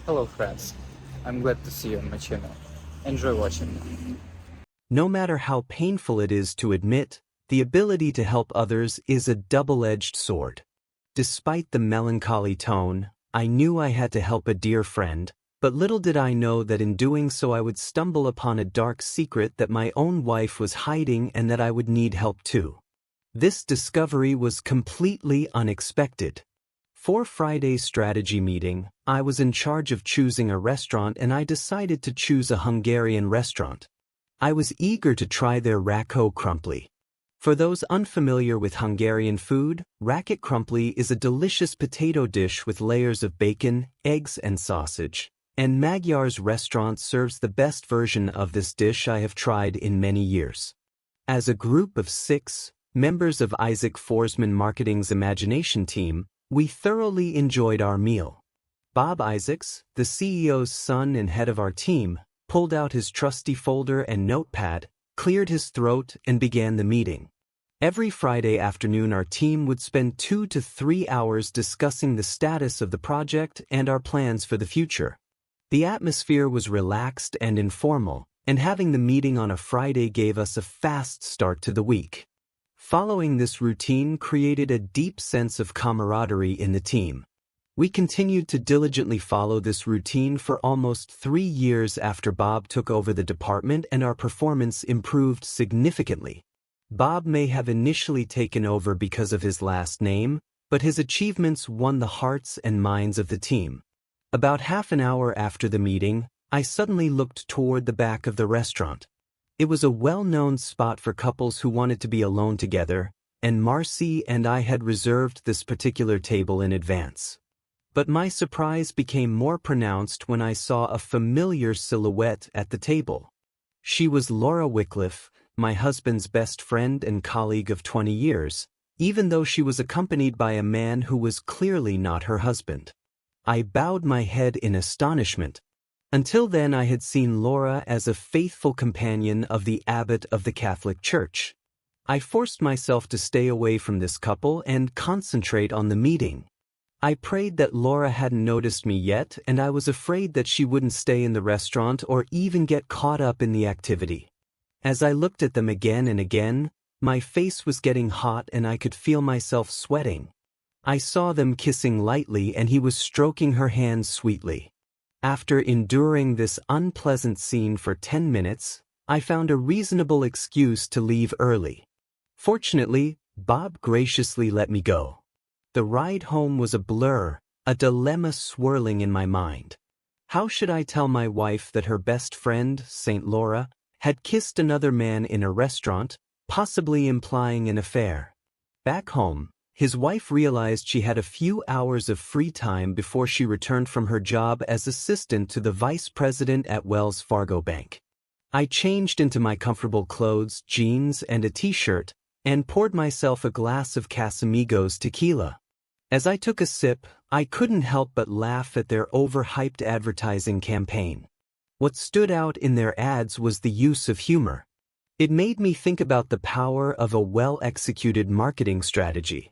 Hello friends, I'm glad to see you on my channel. Enjoy watching. No matter how painful it is to admit, the ability to help others is a double-edged sword. Despite the melancholy tone, I knew I had to help a dear friend, but little did I know that in doing so I would stumble upon a dark secret that my own wife was hiding and that I would need help too. This discovery was completely unexpected. For Friday's strategy meeting, I was in charge of choosing a restaurant and I decided to choose a Hungarian restaurant. I was eager to try their rako crumpli. For those unfamiliar with Hungarian food, racket crumpli is a delicious potato dish with layers of bacon, eggs and sausage, and Magyar's restaurant serves the best version of this dish I have tried in many years. As a group of 6 members of Isaac Forsman Marketing's Imagination team, we thoroughly enjoyed our meal. Bob Isaacs, the CEO's son and head of our team, pulled out his trusty folder and notepad, cleared his throat, and began the meeting. Every Friday afternoon our team would spend 2 to 3 hours discussing the status of the project and our plans for the future. The atmosphere was relaxed and informal, and having the meeting on a Friday gave us a fast start to the week. Following this routine created a deep sense of camaraderie in the team. We continued to diligently follow this routine for almost 3 years after Bob took over the department and our performance improved significantly. Bob may have initially taken over because of his last name, but his achievements won the hearts and minds of the team. About half an hour after the meeting, I suddenly looked toward the back of the restaurant. It was a well-known spot for couples who wanted to be alone together, and Marcy and I had reserved this particular table in advance. But my surprise became more pronounced when I saw a familiar silhouette at the table. She was Laura Wycliffe, my husband's best friend and colleague of 20 years, even though she was accompanied by a man who was clearly not her husband. I bowed my head in astonishment. Until then I had seen Laura as a faithful companion of the abbot of the Catholic Church. I forced myself to stay away from this couple and concentrate on the meeting. I prayed that Laura hadn't noticed me yet, and I was afraid that she wouldn't stay in the restaurant or even get caught up in the activity. As I looked at them again and again, my face was getting hot and I could feel myself sweating. I saw them kissing lightly and he was stroking her hand sweetly. After enduring this unpleasant scene for 10 minutes, I found a reasonable excuse to leave early. Fortunately, Bob graciously let me go. The ride home was a blur, a dilemma swirling in my mind. How should I tell my wife that her best friend, Saint Laura, had kissed another man in a restaurant, possibly implying an affair? Back home, his wife realized she had a few hours of free time before she returned from her job as assistant to the vice president at Wells Fargo Bank. I changed into my comfortable clothes, jeans, and a t-shirt, and poured myself a glass of Casamigos tequila. As I took a sip, I couldn't help but laugh at their overhyped advertising campaign. What stood out in their ads was the use of humor. It made me think about the power of a well-executed marketing strategy.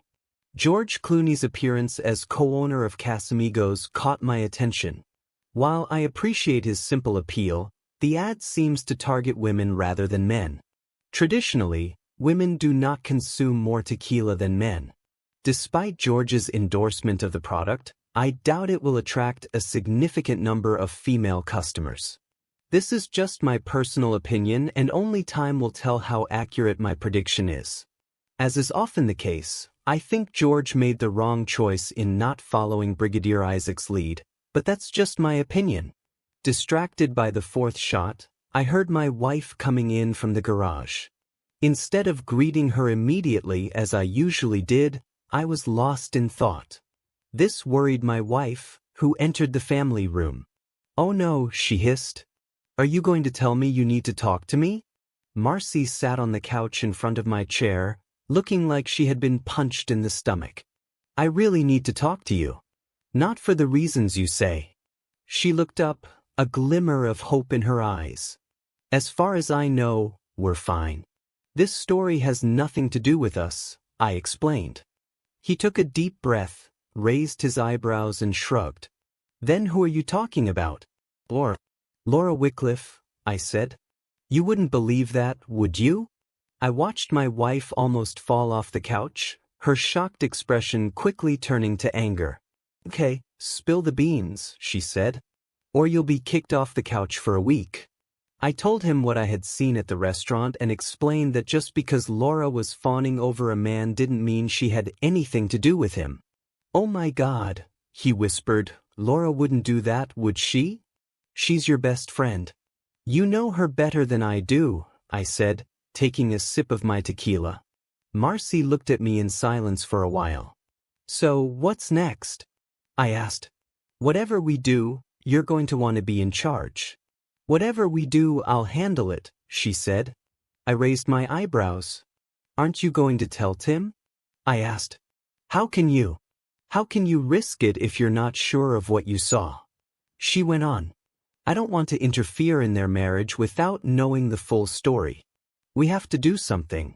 George Clooney's appearance as co-owner of Casamigos caught my attention. While I appreciate his simple appeal, the ad seems to target women rather than men. Traditionally, women do not consume more tequila than men. Despite George's endorsement of the product, I doubt it will attract a significant number of female customers. This is just my personal opinion and only time will tell how accurate my prediction is. As is often the case, I think George made the wrong choice in not following Brigadier Isaac's lead, but that's just my opinion. Distracted by the 4th shot, I heard my wife coming in from the garage. Instead of greeting her immediately as I usually did, I was lost in thought. This worried my wife, who entered the family room. "Oh no," she hissed. "Are you going to tell me you need to talk to me?" Marcy sat on the couch in front of my chair, looking like she had been punched in the stomach. "I really need to talk to you. Not for the reasons you say." She looked up, a glimmer of hope in her eyes. "As far as I know, we're fine. This story has nothing to do with us," I explained. He took a deep breath, raised his eyebrows and shrugged. Then who are you talking about? Laura. Laura Wycliffe, I said. You wouldn't believe that, would you? I watched my wife almost fall off the couch, her shocked expression quickly turning to anger. Okay, spill the beans, she said. Or you'll be kicked off the couch for a week. I told him what I had seen at the restaurant and explained that just because Laura was fawning over a man didn't mean she had anything to do with him. Oh my God, he whispered, Laura wouldn't do that, would she? She's your best friend. You know her better than I do, I said, taking a sip of my tequila. Marcy looked at me in silence for a while. So, what's next? I asked. Whatever we do, you're going to want to be in charge. Whatever we do, I'll handle it, she said. I raised my eyebrows. Aren't you going to tell Tim? I asked. How can you? How can you risk it if you're not sure of what you saw? She went on. I don't want to interfere in their marriage without knowing the full story. We have to do something.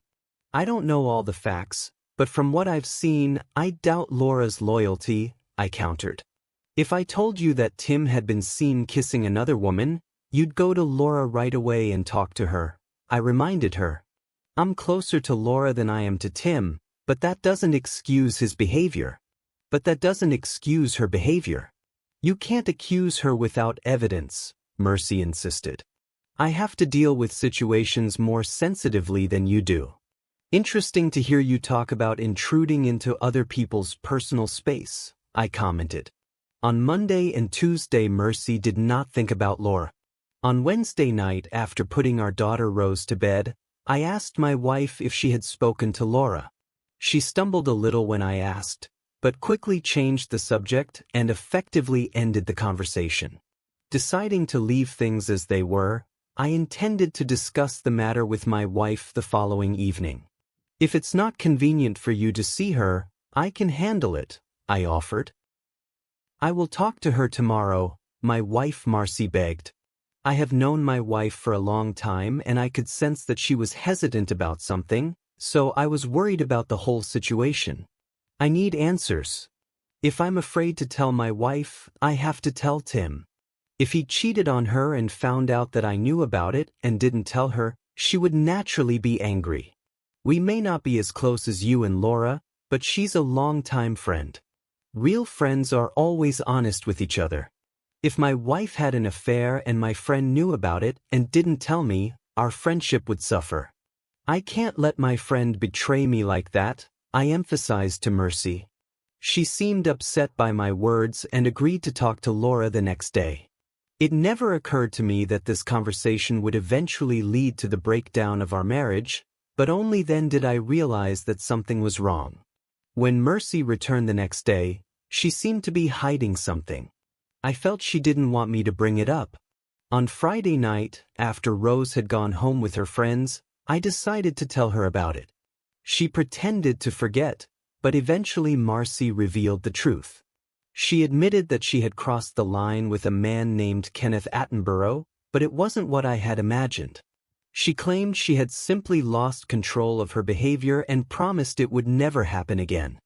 I don't know all the facts, but from what I've seen, I doubt Laura's loyalty, I countered. If I told you that Tim had been seen kissing another woman, you'd go to Laura right away and talk to her, I reminded her. I'm closer to Laura than I am to Tim, but that doesn't excuse his behavior. But that doesn't excuse her behavior. You can't accuse her without evidence, Mercy insisted. I have to deal with situations more sensitively than you do. Interesting to hear you talk about intruding into other people's personal space, I commented. On Monday and Tuesday, Mercy did not think about Laura. On Wednesday night, after putting our daughter Rose to bed, I asked my wife if she had spoken to Laura. She stumbled a little when I asked, but quickly changed the subject and effectively ended the conversation. Deciding to leave things as they were, I intended to discuss the matter with my wife the following evening. If it's not convenient for you to see her, I can handle it, I offered. I will talk to her tomorrow, my wife Marcy begged. I have known my wife for a long time and I could sense that she was hesitant about something, so I was worried about the whole situation. I need answers. If I'm afraid to tell my wife, I have to tell Tim. If he cheated on her and found out that I knew about it and didn't tell her, she would naturally be angry. We may not be as close as you and Laura, but she's a long-time friend. Real friends are always honest with each other. If my wife had an affair and my friend knew about it and didn't tell me, our friendship would suffer. I can't let my friend betray me like that, I emphasized to Mercy. She seemed upset by my words and agreed to talk to Laura the next day. It never occurred to me that this conversation would eventually lead to the breakdown of our marriage, but only then did I realize that something was wrong. When Mercy returned the next day, she seemed to be hiding something. I felt she didn't want me to bring it up. On Friday night, after Rose had gone home with her friends, I decided to tell her about it. She pretended to forget, but eventually Marcy revealed the truth. She admitted that she had crossed the line with a man named Kenneth Attenborough, but it wasn't what I had imagined. She claimed she had simply lost control of her behavior and promised it would never happen again.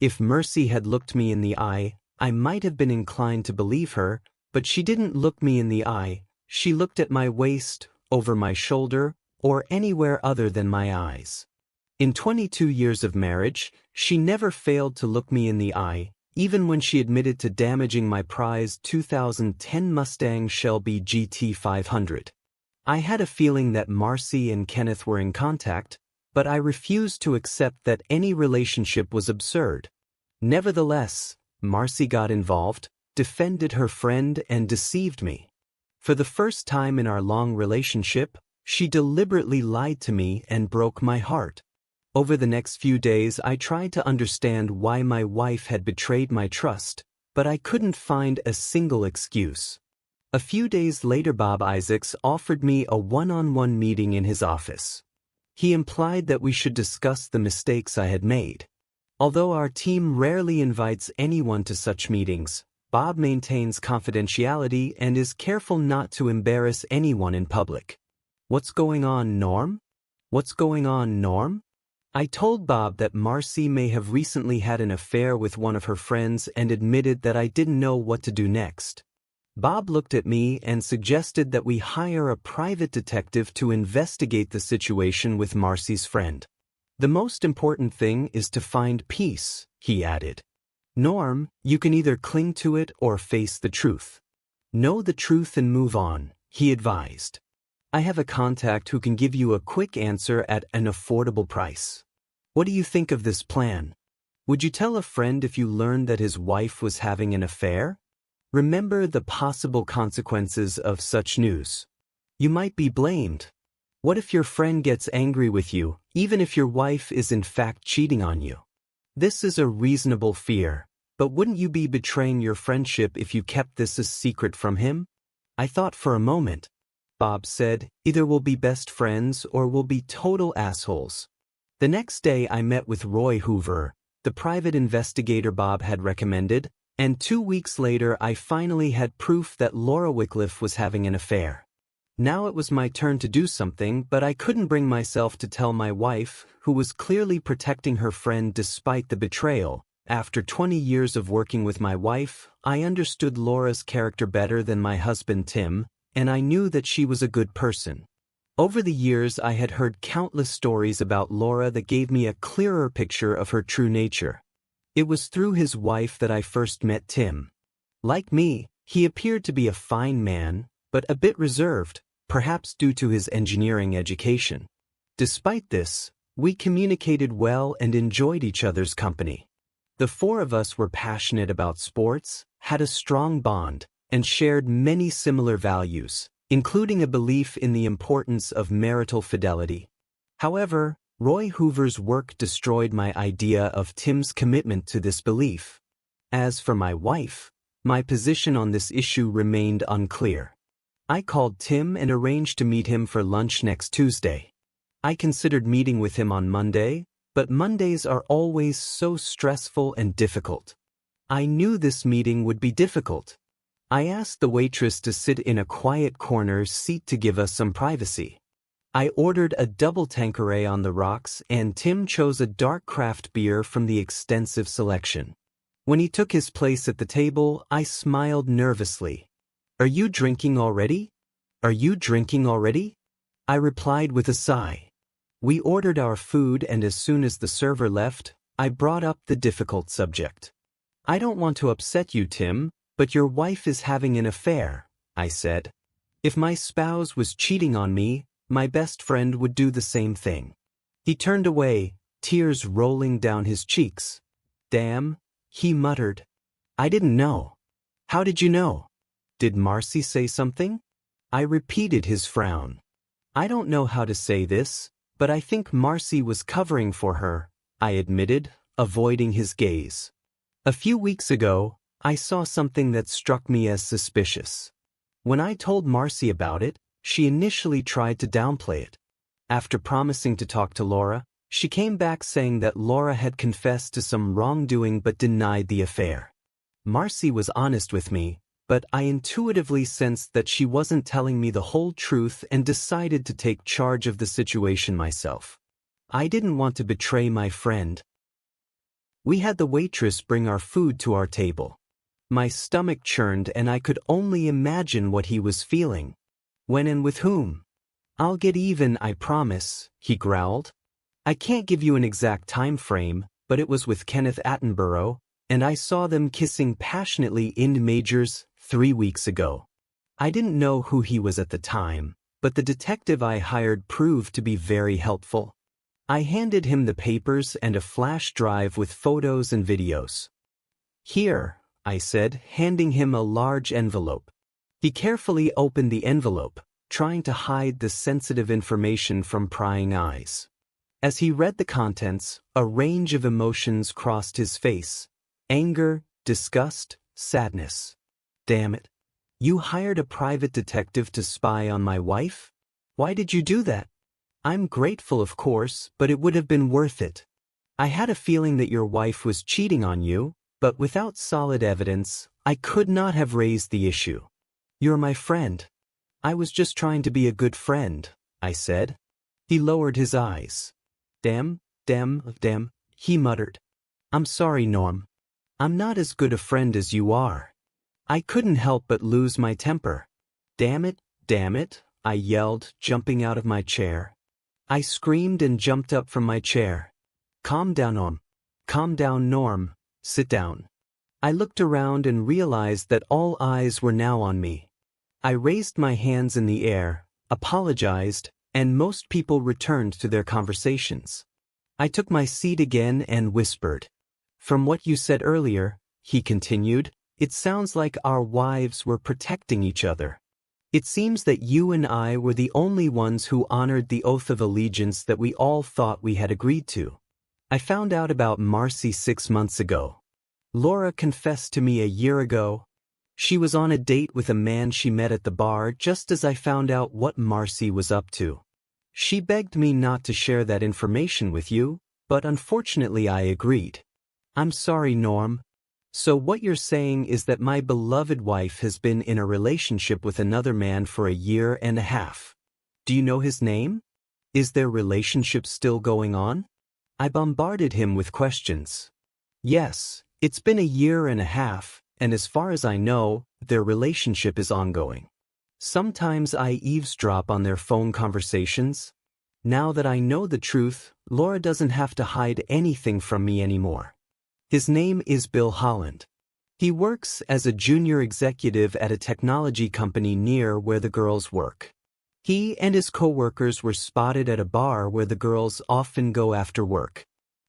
If Mercy had looked me in the eye, I might have been inclined to believe her, but she didn't look me in the eye. She looked at my waist, over my shoulder, or anywhere other than my eyes. In 22 years of marriage, she never failed to look me in the eye, even when she admitted to damaging my prized 2010 Mustang Shelby GT 500. I had a feeling that Marcy and Kenneth were in contact, but I refused to accept that any relationship was absurd. Nevertheless, Marcy got involved, defended her friend, and deceived me. For the first time in our long relationship, she deliberately lied to me and broke my heart. Over the next few days, I tried to understand why my wife had betrayed my trust, but I couldn't find a single excuse. A few days later, Bob Isaacs offered me a one-on-one meeting in his office. He implied that we should discuss the mistakes I had made. Although our team rarely invites anyone to such meetings, Bob maintains confidentiality and is careful not to embarrass anyone in public. What's going on, Norm? What's going on, Norm? I told Bob that Marcy may have recently had an affair with one of her friends and admitted that I didn't know what to do next. Bob looked at me and suggested that we hire a private detective to investigate the situation with Marcy's friend. The most important thing is to find peace, he added. Norm, you can either cling to it or face the truth. Know the truth and move on, he advised. I have a contact who can give you a quick answer at an affordable price. What do you think of this plan? Would you tell a friend if you learned that his wife was having an affair? Remember the possible consequences of such news. You might be blamed. What if your friend gets angry with you, even if your wife is in fact cheating on you? This is a reasonable fear, but wouldn't you be betraying your friendship if you kept this a secret from him? I thought for a moment. Bob said, either we'll be best friends or we'll be total assholes. The next day I met with Roy Hoover, the private investigator Bob had recommended, and 2 weeks later I finally had proof that Laura Wycliffe was having an affair. Now it was my turn to do something, but I couldn't bring myself to tell my wife, who was clearly protecting her friend despite the betrayal. After 20 years of working with my wife, I understood Laura's character better than my husband Tim, and I knew that she was a good person. Over the years I had heard countless stories about Laura that gave me a clearer picture of her true nature. It was through his wife that I first met Tim. Like me, he appeared to be a fine man, but a bit reserved, perhaps due to his engineering education. Despite this, we communicated well and enjoyed each other's company. The four of us were passionate about sports, had a strong bond, and shared many similar values, including a belief in the importance of marital fidelity. However, Roy Hoover's work destroyed my idea of Tim's commitment to this belief. As for my wife, my position on this issue remained unclear. I called Tim and arranged to meet him for lunch next Tuesday. I considered meeting with him on Monday, but Mondays are always so stressful and difficult. I knew this meeting would be difficult. I asked the waitress to sit in a quiet corner seat to give us some privacy. I ordered a double Tanqueray on the rocks and Tim chose a dark craft beer from the extensive selection. When he took his place at the table, I smiled nervously. "Are you drinking already? Are you drinking already?" I replied with a sigh. We ordered our food and as soon as the server left, I brought up the difficult subject. "I don't want to upset you, Tim, but your wife is having an affair," I said. "If my spouse was cheating on me, my best friend would do the same thing." He turned away, tears rolling down his cheeks. "Damn," he muttered. "I didn't know." "How did you know? Did Marcy say something?" I repeated his frown. "I don't know how to say this, but I think Marcy was covering for her," I admitted, avoiding his gaze. "A few weeks ago, I saw something that struck me as suspicious. When I told Marcy about it, she initially tried to downplay it. After promising to talk to Laura, she came back saying that Laura had confessed to some wrongdoing but denied the affair. Marcy was honest with me, but I intuitively sensed that she wasn't telling me the whole truth and decided to take charge of the situation myself. I didn't want to betray my friend. We had the waitress bring our food to our table. My stomach churned and I could only imagine what he was feeling. "When and with whom?" "I'll get even, I promise," he growled. "I can't give you an exact time frame, but it was with Kenneth Attenborough, and I saw them kissing passionately in Majors 3 weeks ago. I didn't know who he was at the time, but the detective I hired proved to be very helpful. I handed him the papers and a flash drive with photos and videos. "Here," I said, handing him a large envelope. He carefully opened the envelope, trying to hide the sensitive information from prying eyes. As he read the contents, a range of emotions crossed his face: anger, disgust, sadness. "Damn it. You hired a private detective to spy on my wife? Why did you do that?" "I'm grateful, of course, but it would have been worth it. I had a feeling that your wife was cheating on you, but without solid evidence, I could not have raised the issue. You're my friend. I was just trying to be a good friend," I said. He lowered his eyes. "Damn, Damn, he muttered. I'm sorry, Norm. I'm not as good a friend as you are. I couldn't help but lose my temper. Damn it, I yelled, jumping out of my chair. I screamed and jumped up from my chair. Calm down, Norm. Calm down, Norm. Sit down. I looked around and realized that all eyes were now on me. I raised my hands in the air, apologized, and most people returned to their conversations. I took my seat again and whispered. From what you said earlier, he continued, it sounds like our wives were protecting each other. It seems that you and I were the only ones who honored the oath of allegiance that we all thought we had agreed to. I found out about Marcy 6 months ago. Laura confessed to me a year ago. She was on a date with a man she met at the bar just as I found out what Marcy was up to. She begged me not to share that information with you, but unfortunately I agreed. I'm sorry, Norm. So what you're saying is that my beloved wife has been in a relationship with another man for a year and a half. Do you know his name? Is their relationship still going on? I bombarded him with questions. Yes, it's been a year and a half, and as far as I know, their relationship is ongoing. Sometimes I eavesdrop on their phone conversations. Now that I know the truth, Laura doesn't have to hide anything from me anymore. His name is Bill Holland. He works as a junior executive at a technology company near where the girls work. He and his coworkers were spotted at a bar where the girls often go after work.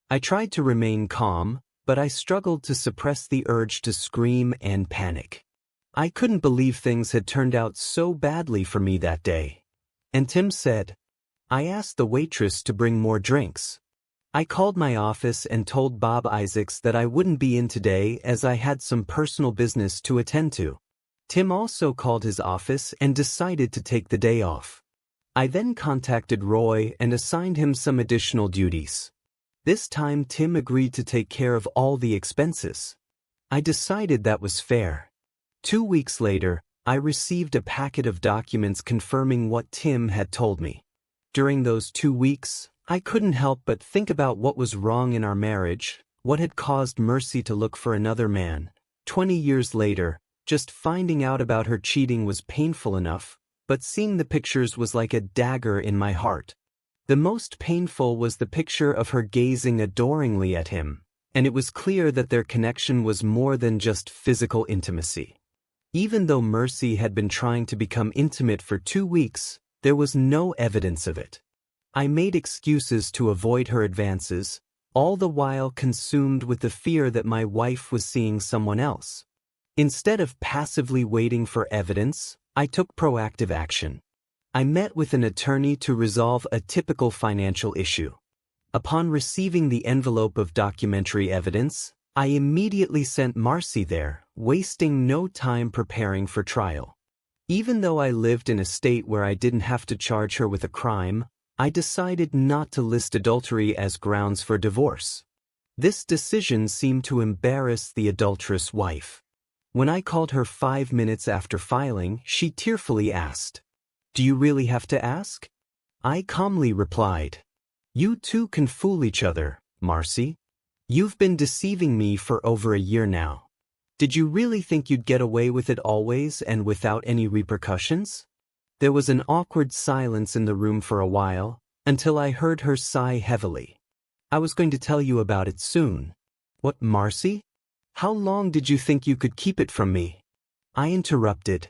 I tried to remain calm, but I struggled to suppress the urge to scream and panic. I couldn't believe things had turned out so badly for me that day. And Tim said, I asked the waitress to bring more drinks. I called my office and told Bob Isaacs that I wouldn't be in today as I had some personal business to attend to. Tim also called his office and decided to take the day off. I then contacted Roy and assigned him some additional duties. This time Tim agreed to take care of all the expenses. I decided that was fair. 2 weeks later, I received a packet of documents confirming what Tim had told me. During those 2 weeks, I couldn't help but think about what was wrong in our marriage, what had caused Mercy to look for another man. 20 years later, just finding out about her cheating was painful enough, but seeing the pictures was like a dagger in my heart. The most painful was the picture of her gazing adoringly at him, and it was clear that their connection was more than just physical intimacy. Even though Mercy had been trying to become intimate for 2 weeks, there was no evidence of it. I made excuses to avoid her advances, all the while consumed with the fear that my wife was seeing someone else. Instead of passively waiting for evidence, I took proactive action. I met with an attorney to resolve a typical financial issue. Upon receiving the envelope of documentary evidence, I immediately sent Marcy there, wasting no time preparing for trial. Even though I lived in a state where I didn't have to charge her with a crime, I decided not to list adultery as grounds for divorce. This decision seemed to embarrass the adulterous wife. When I called her 5 minutes after filing, she tearfully asked, "Do you really have to ask?" I calmly replied, "You two can fool each other, Marcy. You've been deceiving me for over a year now. Did you really think you'd get away with it always and without any repercussions?" There was an awkward silence in the room for a while, until I heard her sigh heavily. "I was going to tell you about it soon." "What, Marcy? How long did you think you could keep it from me?" I interrupted.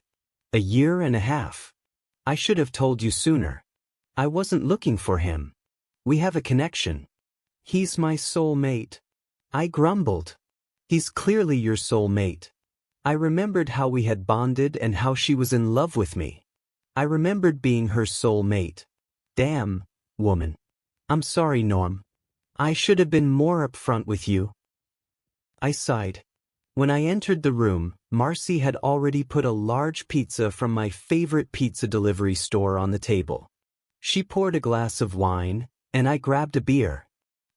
"A year and a half. I should have told you sooner. I wasn't looking for him. We have a connection. He's my soulmate." I grumbled. "He's clearly your soulmate." I remembered how we had bonded and how she was in love with me. I remembered being her soulmate. Damn, woman. I'm sorry, Norm. I should have been more upfront with you. I sighed. When I entered the room, Marcy had already put a large pizza from my favorite pizza delivery store on the table. She poured a glass of wine, and I grabbed a beer.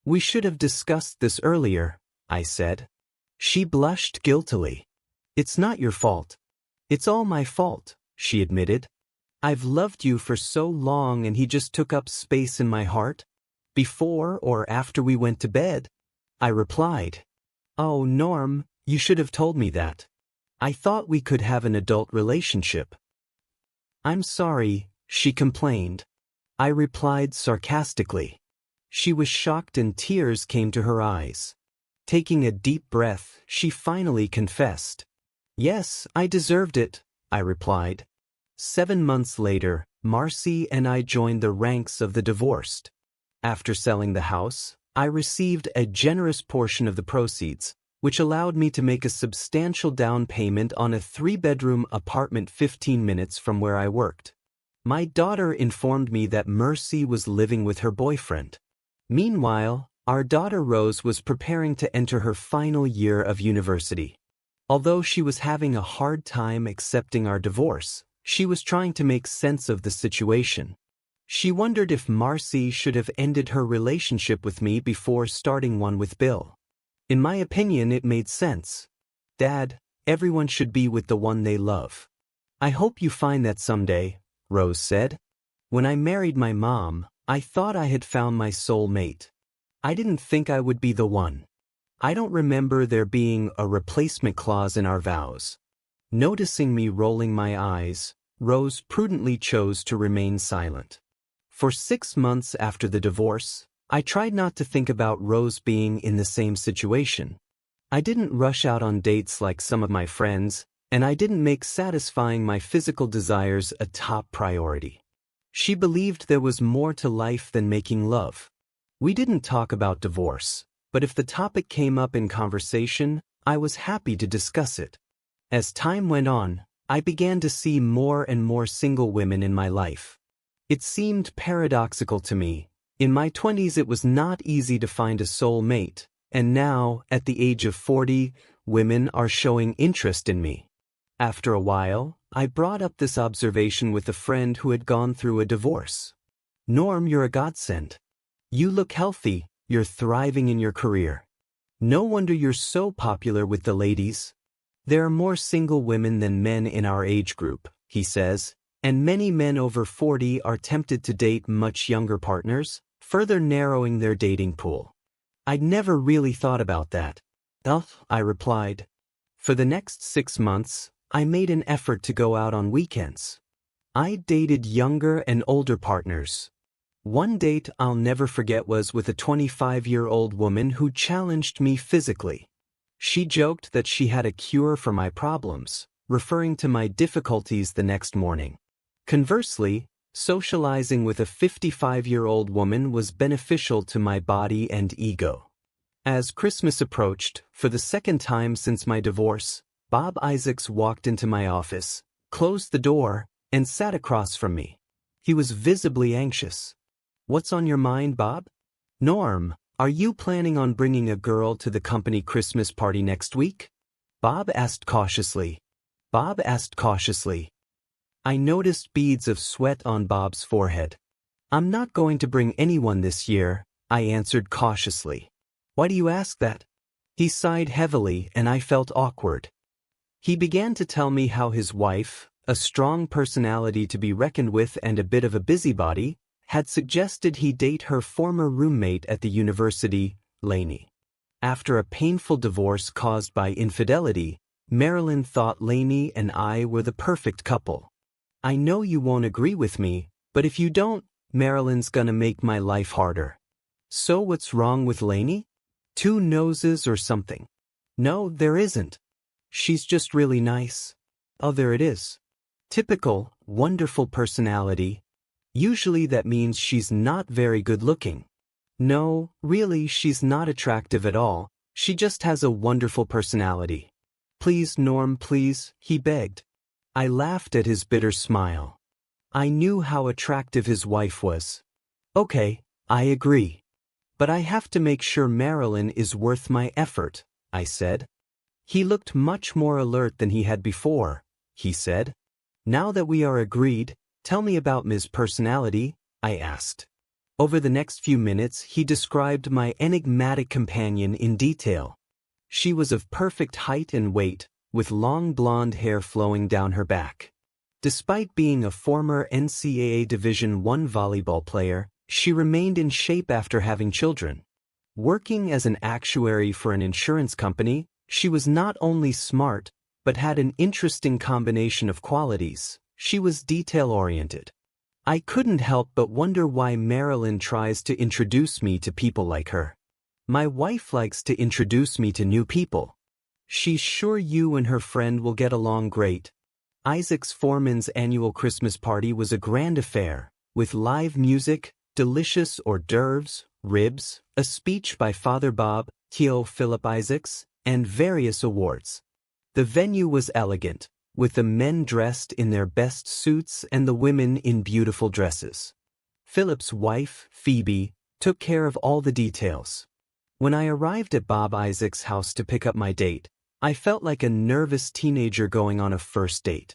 "We should have discussed this earlier," I said. She blushed guiltily. "It's not your fault." "It's all my fault," she admitted. "I've loved you for so long and he just took up space in my heart." Before or after we went to bed? I replied. Oh, Norm, you should have told me that. I thought we could have an adult relationship. I'm sorry, she complained. I replied sarcastically. She was shocked and tears came to her eyes. Taking a deep breath, she finally confessed. Yes, I deserved it, I replied. 7 months later, Marcy and I joined the ranks of the divorced. After selling the house, I received a generous portion of the proceeds, which allowed me to make a substantial down payment on a 3-bedroom apartment 15 minutes from where I worked. My daughter informed me that Mercy was living with her boyfriend. Meanwhile, our daughter Rose was preparing to enter her final year of university. Although she was having a hard time accepting our divorce, she was trying to make sense of the situation. She wondered if Marcy should have ended her relationship with me before starting one with Bill. In my opinion, it made sense. Dad, everyone should be with the one they love. I hope you find that someday, Rose said. When I married my mom, I thought I had found my soul mate. I didn't think I would be the one. I don't remember there being a replacement clause in our vows. Noticing me rolling my eyes, Rose prudently chose to remain silent. For 6 months after the divorce, I tried not to think about Rose being in the same situation. I didn't rush out on dates like some of my friends, and I didn't make satisfying my physical desires a top priority. She believed there was more to life than making love. We didn't talk about divorce, but if the topic came up in conversation, I was happy to discuss it. As time went on, I began to see more and more single women in my life. It seemed paradoxical to me. In my 20s it was not easy to find a soul mate, and now, at the age of 40, women are showing interest in me. After a while, I brought up this observation with a friend who had gone through a divorce. Norm, you're a godsend. You look healthy, you're thriving in your career. No wonder you're so popular with the ladies. There are more single women than men in our age group, he says, and many men over 40 are tempted to date much younger partners, further narrowing their dating pool. I'd never really thought about that. I replied. For the next 6 months, I made an effort to go out on weekends. I dated younger and older partners. One date I'll never forget was with a 25-year-old woman who challenged me physically. She joked that she had a cure for my problems, referring to my difficulties the next morning. Conversely, socializing with a 55-year-old woman was beneficial to my body and ego. As Christmas approached, for the second time since my divorce, Bob Isaacs walked into my office, closed the door, and sat across from me. He was visibly anxious. What's on your mind, Bob? Norm, are you planning on bringing a girl to the company Christmas party next week? Bob asked cautiously. I noticed beads of sweat on Bob's forehead. I'm not going to bring anyone this year, I answered cautiously. Why do you ask that? He sighed heavily and I felt awkward. He began to tell me how his wife, a strong personality to be reckoned with and a bit of a busybody, had suggested he date her former roommate at the university, Lainey. After a painful divorce caused by infidelity, Marilyn thought Lainey and I were the perfect couple. I know you won't agree with me, but if you don't, Marilyn's gonna make my life harder. So what's wrong with Lainey? 2 noses or something? No, there isn't. She's just really nice. Oh, there it is. Typical, wonderful personality. Usually that means she's not very good looking. No, really, she's not attractive at all. She just has a wonderful personality. Please, Norm, please, he begged. I laughed at his bitter smile. I knew how attractive his wife was. Okay, I agree. But I have to make sure Marilyn is worth my effort, I said. He looked much more alert than he had before, he said. Now that we are agreed, tell me about Ms. Personality, I asked. Over the next few minutes he described my enigmatic companion in detail. She was of perfect height and weight, with long blonde hair flowing down her back. Despite being a former NCAA Division I volleyball player, She remained in shape after having children. Working as an actuary for an insurance company, she was not only smart, but had an interesting combination of qualities. She was detail-oriented. I couldn't help but wonder why Marilyn tries to introduce me to people like her. My wife likes to introduce me to new people. She's sure you and her friend will get along great. Isaac's foreman's annual Christmas party was a grand affair, with live music, delicious hors d'oeuvres, ribs, a speech by Father Bob, Theo Philip Isaacs, and various awards. The venue was elegant, with the men dressed in their best suits and the women in beautiful dresses. Philip's wife, Phoebe, took care of all the details. When I arrived at Bob Isaac's house to pick up my date, I felt like a nervous teenager going on a first date.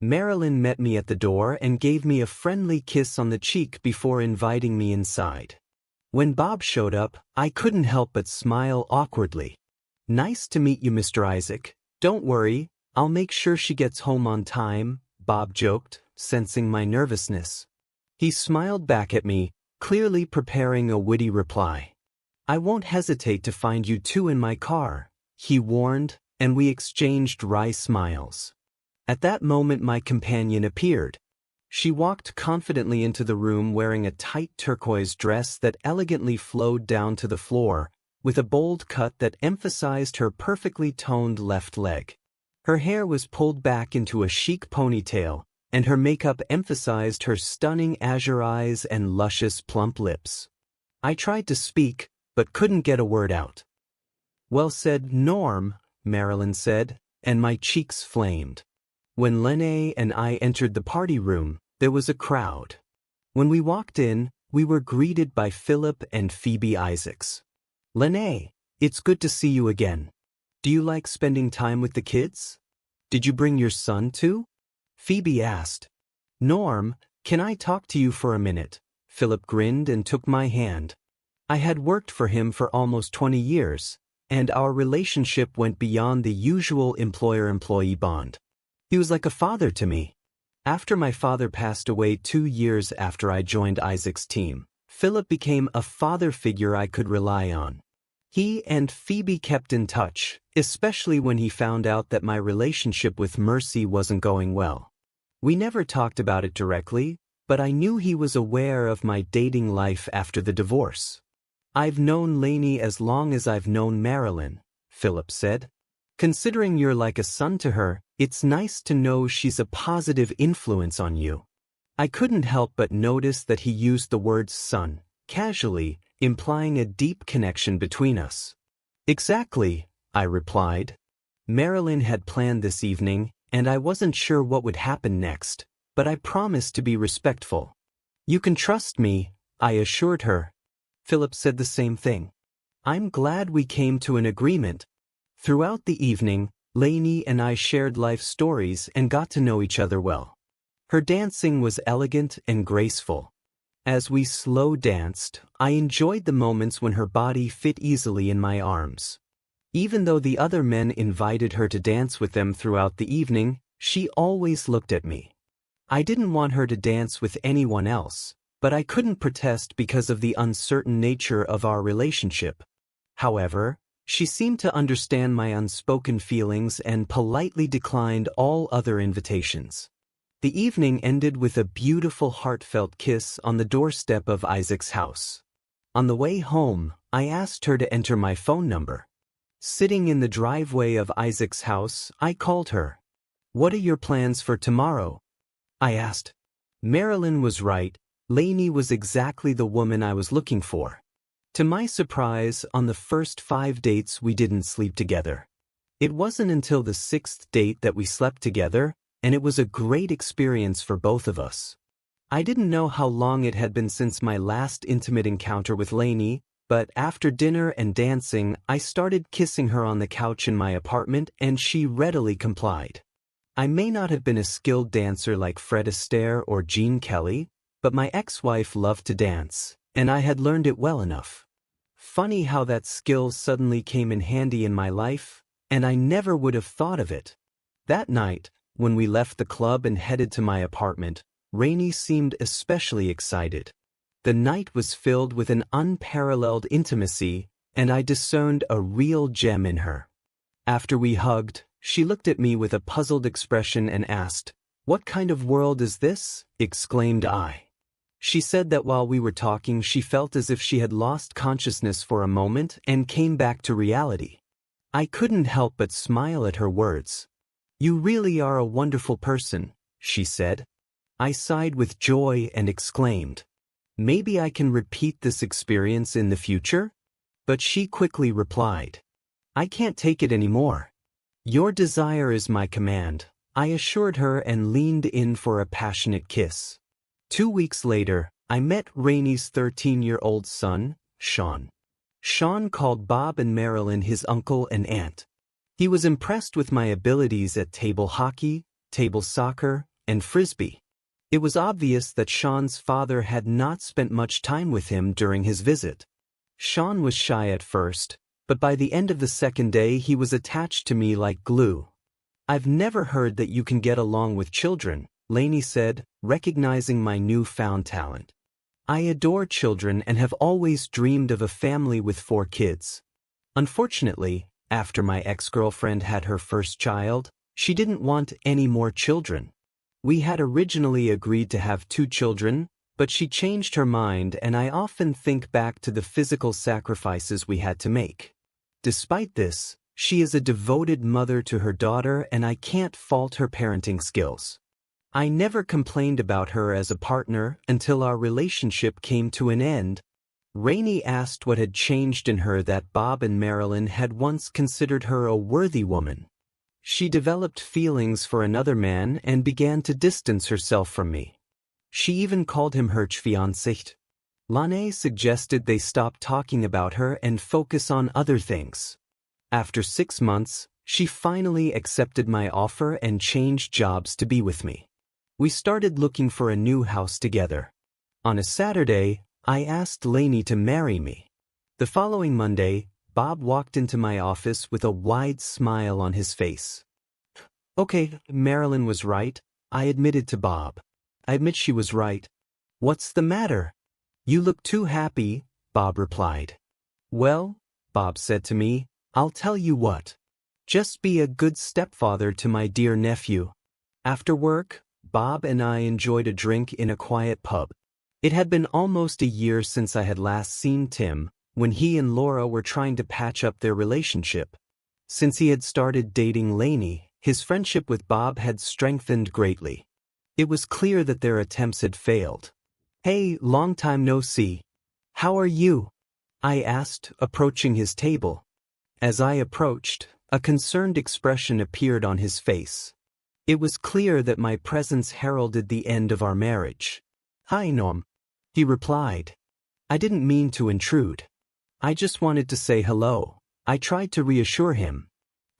Marilyn met me at the door and gave me a friendly kiss on the cheek before inviting me inside. When Bob showed up, I couldn't help but smile awkwardly. "Nice to meet you, Mr. Isaac. Don't worry, I'll make sure she gets home on time," Bob joked, sensing my nervousness. He smiled back at me, clearly preparing a witty reply. "I won't hesitate to find you two in my car," he warned, and we exchanged wry smiles. At that moment my companion appeared. She walked confidently into the room wearing a tight turquoise dress that elegantly flowed down to the floor, with a bold cut that emphasized her perfectly toned left leg. Her hair was pulled back into a chic ponytail, and her makeup emphasized her stunning azure eyes and luscious plump lips. I tried to speak, but couldn't get a word out. "Well said, Norm," Marilyn said, and my cheeks flamed. When Lene and I entered the party room, there was a crowd. When we walked in, we were greeted by Philip and Phoebe Isaacs. "Lene, it's good to see you again. Do you like spending time with the kids? Did you bring your son too?" Phoebe asked. "Norm, can I talk to you for a minute?" Philip grinned and took my hand. I had worked for him for almost 20 years, and our relationship went beyond the usual employer-employee bond. He was like a father to me. After my father passed away 2 years after I joined Isaac's team, Philip became a father figure I could rely on. He and Phoebe kept in touch, especially when he found out that my relationship with Mercy wasn't going well. We never talked about it directly, but I knew he was aware of my dating life after the divorce. "I've known Lainey as long as I've known Marilyn," Philip said. "Considering you're like a son to her, it's nice to know she's a positive influence on you." I couldn't help but notice that he used the word son, casually, implying a deep connection between us. "Exactly," I replied. Marilyn had planned this evening, and I wasn't sure what would happen next, but I promised to be respectful. "You can trust me," I assured her. Philip said the same thing. "I'm glad we came to an agreement." Throughout the evening, Lainey and I shared life stories and got to know each other well. Her dancing was elegant and graceful. As we slow danced, I enjoyed the moments when her body fit easily in my arms. Even though the other men invited her to dance with them throughout the evening, she always looked at me. I didn't want her to dance with anyone else, but I couldn't protest because of the uncertain nature of our relationship. However, she seemed to understand my unspoken feelings and politely declined all other invitations. The evening ended with a beautiful heartfelt kiss on the doorstep of Isaac's house. On the way home, I asked her to enter my phone number. Sitting in the driveway of Isaac's house, I called her. "What are your plans for tomorrow?" I asked. Marilyn was right. Lainey was exactly the woman I was looking for. To my surprise, on the first 5 dates we didn't sleep together. It wasn't until the 6th date that we slept together, and it was a great experience for both of us. I didn't know how long it had been since my last intimate encounter with Lainey, but after dinner and dancing, I started kissing her on the couch in my apartment, and she readily complied. I may not have been a skilled dancer like Fred Astaire or Gene Kelly, but my ex-wife loved to dance, and I had learned it well enough. Funny how that skill suddenly came in handy in my life, and I never would have thought of it. That night, when we left the club and headed to my apartment, Rainey seemed especially excited. The night was filled with an unparalleled intimacy, and I discerned a real gem in her. After we hugged, she looked at me with a puzzled expression and asked, "What kind of world is this?" exclaimed I. She said that while we were talking she felt as if she had lost consciousness for a moment and came back to reality. I couldn't help but smile at her words. "You really are a wonderful person," she said. I sighed with joy and exclaimed, "Maybe I can repeat this experience in the future?" But she quickly replied, "I can't take it anymore. Your desire is my command," I assured her and leaned in for a passionate kiss. 2 weeks later, I met Rainey's 13-year-old son, Sean. Sean called Bob and Marilyn his uncle and aunt. He was impressed with my abilities at table hockey, table soccer, and frisbee. It was obvious that Sean's father had not spent much time with him during his visit. Sean was shy at first, but by the end of the second day he was attached to me like glue. "I've never heard that you can get along with children," Lainey said, recognizing my newfound talent. "I adore children and have always dreamed of a family with 4 kids. Unfortunately, after my ex-girlfriend had her first child, she didn't want any more children. We had originally agreed to have 2 children, but she changed her mind, and I often think back to the physical sacrifices we had to make. Despite this, she is a devoted mother to her daughter, and I can't fault her parenting skills. I never complained about her as a partner until our relationship came to an end." Rainey asked what had changed in her that Bob and Marilyn had once considered her a worthy woman. "She developed feelings for another man and began to distance herself from me. She even called him her fiancé." Lane suggested they stop talking about her and focus on other things. After 6 months, she finally accepted my offer and changed jobs to be with me. We started looking for a new house together. On a Saturday, I asked Lainey to marry me. The following Monday, Bob walked into my office with a wide smile on his face. "Okay, Marilyn was right," I admitted to Bob. "I admit she was right." "What's the matter?" "You look too happy," Bob replied. "Well," Bob said to me, "I'll tell you what. Just be a good stepfather to my dear nephew." After work, Bob and I enjoyed a drink in a quiet pub. It had been almost a year since I had last seen Tim, when he and Laura were trying to patch up their relationship. Since he had started dating Lainey, his friendship with Bob had strengthened greatly. It was clear that their attempts had failed. "Hey, long time no see. How are you?" I asked, approaching his table. As I approached, a concerned expression appeared on his face. It was clear that my presence heralded the end of our marriage. "Hi, Norm," he replied. I didn't mean to intrude. I just wanted to say hello. I tried to reassure him.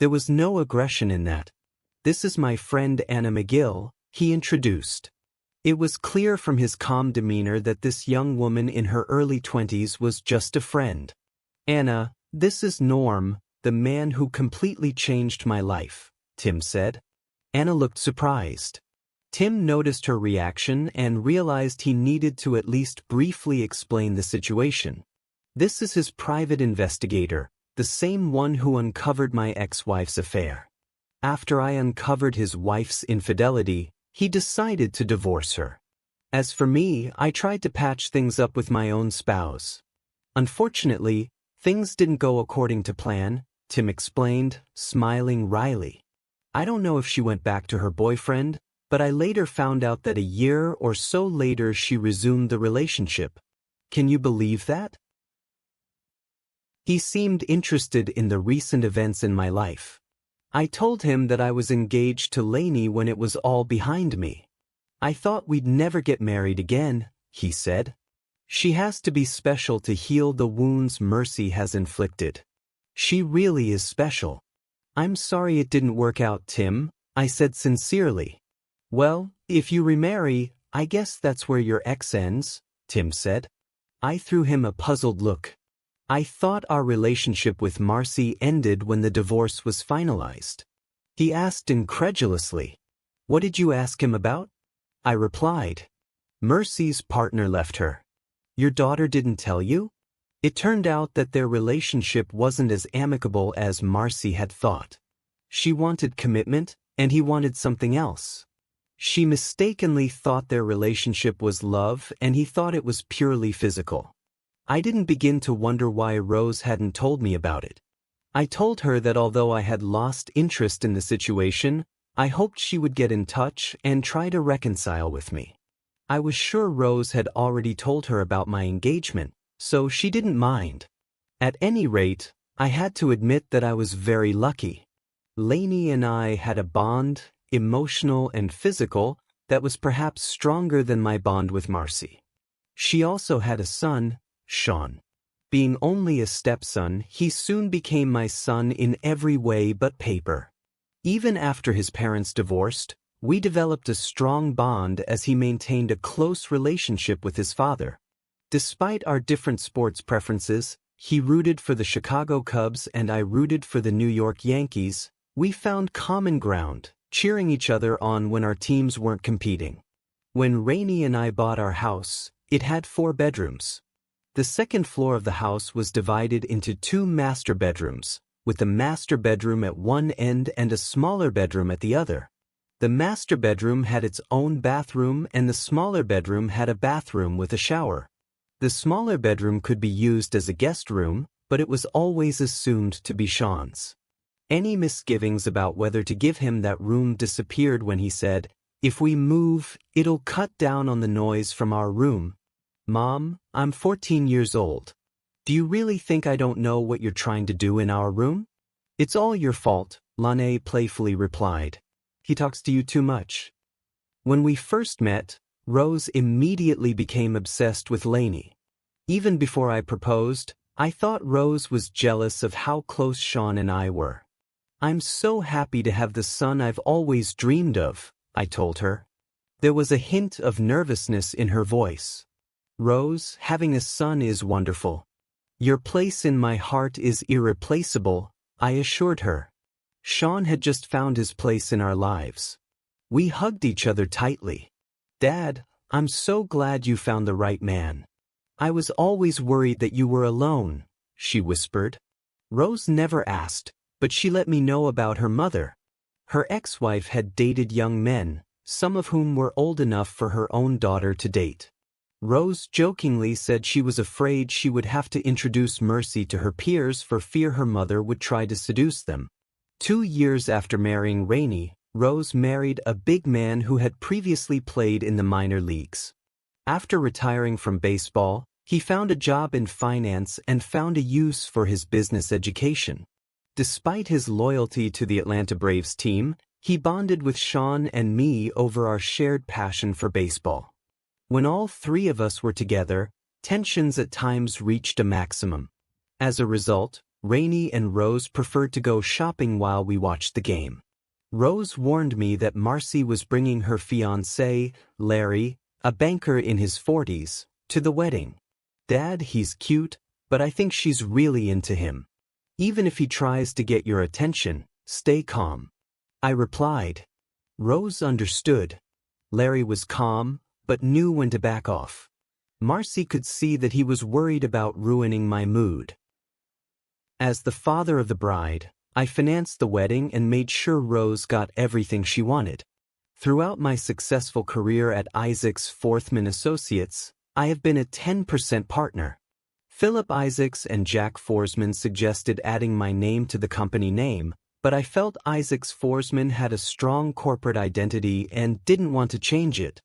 There was no aggression in that. "This is my friend Anna McGill," he introduced. It was clear from his calm demeanor that this young woman in her early 20s was just a friend. "Anna, this is Norm, the man who completely changed my life," Tim said. Anna looked surprised. Tim noticed her reaction and realized he needed to at least briefly explain the situation. "This is his private investigator, the same one who uncovered my ex-wife's affair. After I uncovered his wife's infidelity, he decided to divorce her. As for me, I tried to patch things up with my own spouse. Unfortunately, things didn't go according to plan," Tim explained, smiling wryly. "I don't know if she went back to her boyfriend, but I later found out that a year or so later she resumed the relationship. Can you believe that?" He seemed interested in the recent events in my life. I told him that I was engaged to Lainey when it was all behind me. "I thought we'd never get married again," he said. "She has to be special to heal the wounds Mercy has inflicted. She really is special." "I'm sorry it didn't work out, Tim," I said sincerely. "Well, if you remarry, I guess that's where your ex ends," Tim said. I threw him a puzzled look. "I thought our relationship with Marcy ended when the divorce was finalized." He asked incredulously. "What did you ask him about?" I replied. "Mercy's partner left her." Your daughter didn't tell you? It turned out that their relationship wasn't as amicable as Marcy had thought. She wanted commitment, and he wanted something else. She mistakenly thought their relationship was love, and he thought it was purely physical. I didn't begin to wonder why Rose hadn't told me about it. I told her that although I had lost interest in the situation, I hoped she would get in touch and try to reconcile with me. I was sure Rose had already told her about my engagement, so she didn't mind. At any rate, I had to admit that I was very lucky. Lainey and I had a bond, emotional and physical, that was perhaps stronger than my bond with Marcy. She also had a son, Sean. Being only a stepson, he soon became my son in every way but paper. Even after his parents divorced, we developed a strong bond as he maintained a close relationship with his father. Despite our different sports preferences, he rooted for the Chicago Cubs and I rooted for the New York Yankees. We found common ground, cheering each other on when our teams weren't competing. When Rainey and I bought our house, it had 4 bedrooms. The second floor of the house was divided into 2 master bedrooms, with the master bedroom at one end and a smaller bedroom at the other. The master bedroom had its own bathroom and the smaller bedroom had a bathroom with a shower. The smaller bedroom could be used as a guest room, but it was always assumed to be Sean's. Any misgivings about whether to give him that room disappeared when he said, "If we move, it'll cut down on the noise from our room." "Mom, I'm 14 years old. Do you really think I don't know what you're trying to do in our room?" "It's all your fault," Lane playfully replied. "He talks to you too much." When we first met, Rose immediately became obsessed with Lainey. Even before I proposed, I thought Rose was jealous of how close Sean and I were. "I'm so happy to have the son I've always dreamed of," I told her. There was a hint of nervousness in her voice. "Rose, having a son is wonderful. Your place in my heart is irreplaceable," I assured her. Sean had just found his place in our lives. We hugged each other tightly. "Dad, I'm so glad you found the right man. I was always worried that you were alone," she whispered. Rose never asked, but she let me know about her mother. Her ex-wife had dated young men, some of whom were old enough for her own daughter to date. Rose jokingly said she was afraid she would have to introduce Mercy to her peers for fear her mother would try to seduce them. 2 years after marrying Rainey, Rose married a big man who had previously played in the minor leagues. After retiring from baseball, he found a job in finance and found a use for his business education. Despite his loyalty to the Atlanta Braves team, he bonded with Sean and me over our shared passion for baseball. When all 3 of us were together, tensions at times reached a maximum. As a result, Rainey and Rose preferred to go shopping while we watched the game. Rose warned me that Marcy was bringing her fiancé, Larry, a banker in his 40s, to the wedding. "Dad, he's cute, but I think she's really into him. Even if he tries to get your attention, stay calm," I replied. Rose understood. Larry was calm, but knew when to back off. Marcy could see that he was worried about ruining my mood. As the father of the bride, I financed the wedding and made sure Rose got everything she wanted. Throughout my successful career at Isaacs Forthman Associates, I have been a 10% partner. Philip Isaacs and Jack Forsman suggested adding my name to the company name, but I felt Isaacs Forsman had a strong corporate identity and didn't want to change it.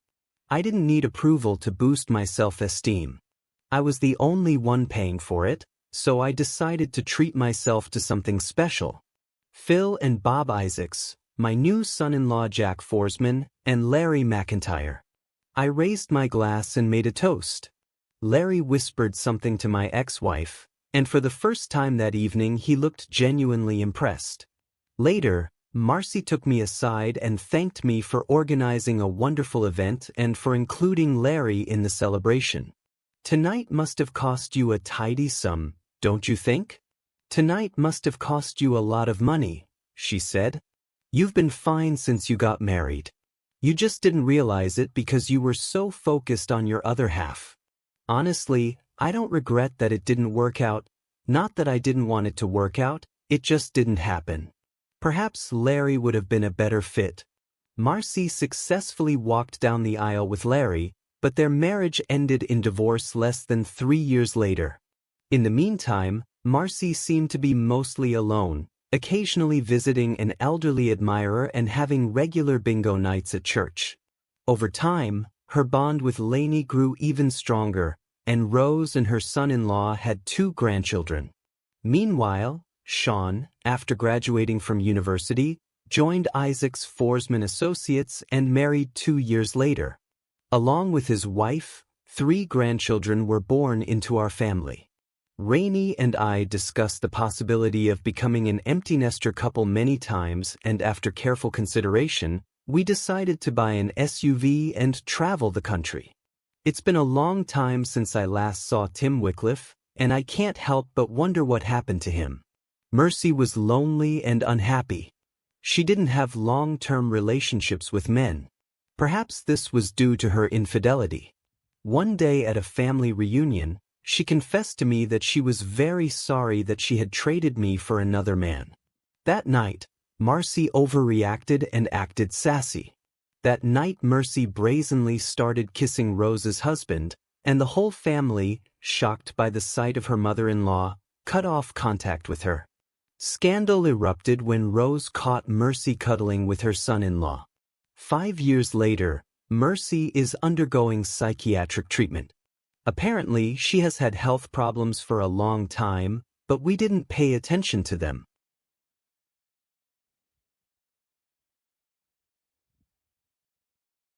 I didn't need approval to boost my self-esteem. I was the only one paying for it, so I decided to treat myself to something special. Phil and Bob Isaacs, my new son-in-law Jack Forsman, and Larry McIntyre. I raised my glass and made a toast. Larry whispered something to my ex-wife, and for the first time that evening he looked genuinely impressed. Later, Marcy took me aside and thanked me for organizing a wonderful event and for including Larry in the celebration. "Tonight must have cost you a tidy sum, don't you think? Tonight must have cost you a lot of money," she said. "You've been fine since you got married. You just didn't realize it because you were so focused on your other half." Honestly, I don't regret that it didn't work out. Not that I didn't want it to work out, it just didn't happen. Perhaps Larry would have been a better fit. Marcy successfully walked down the aisle with Larry, but their marriage ended in divorce less than 3 years later. In the meantime, Marcy seemed to be mostly alone, occasionally visiting an elderly admirer and having regular bingo nights at church. Over time, her bond with Lainey grew even stronger, and Rose and her son-in-law had 2 grandchildren. Meanwhile, Sean, after graduating from university, joined Isaac's Forsman Associates and married 2 years later. Along with his wife, 3 grandchildren were born into our family. Rainey and I discussed the possibility of becoming an empty nester couple many times, and after careful consideration, we decided to buy an SUV and travel the country. It's been a long time since I last saw Tim Wycliffe, and I can't help but wonder what happened to him. Mercy was lonely and unhappy. She didn't have long-term relationships with men. Perhaps this was due to her infidelity. One day at a family reunion, she confessed to me that she was very sorry that she had traded me for another man. That night, Marcy overreacted and acted sassy. That night Mercy brazenly started kissing Rose's husband, and the whole family, shocked by the sight of her mother-in-law, cut off contact with her. Scandal erupted when Rose caught Mercy cuddling with her son-in-law. 5 years later, Mercy is undergoing psychiatric treatment. Apparently, she has had health problems for a long time, but we didn't pay attention to them.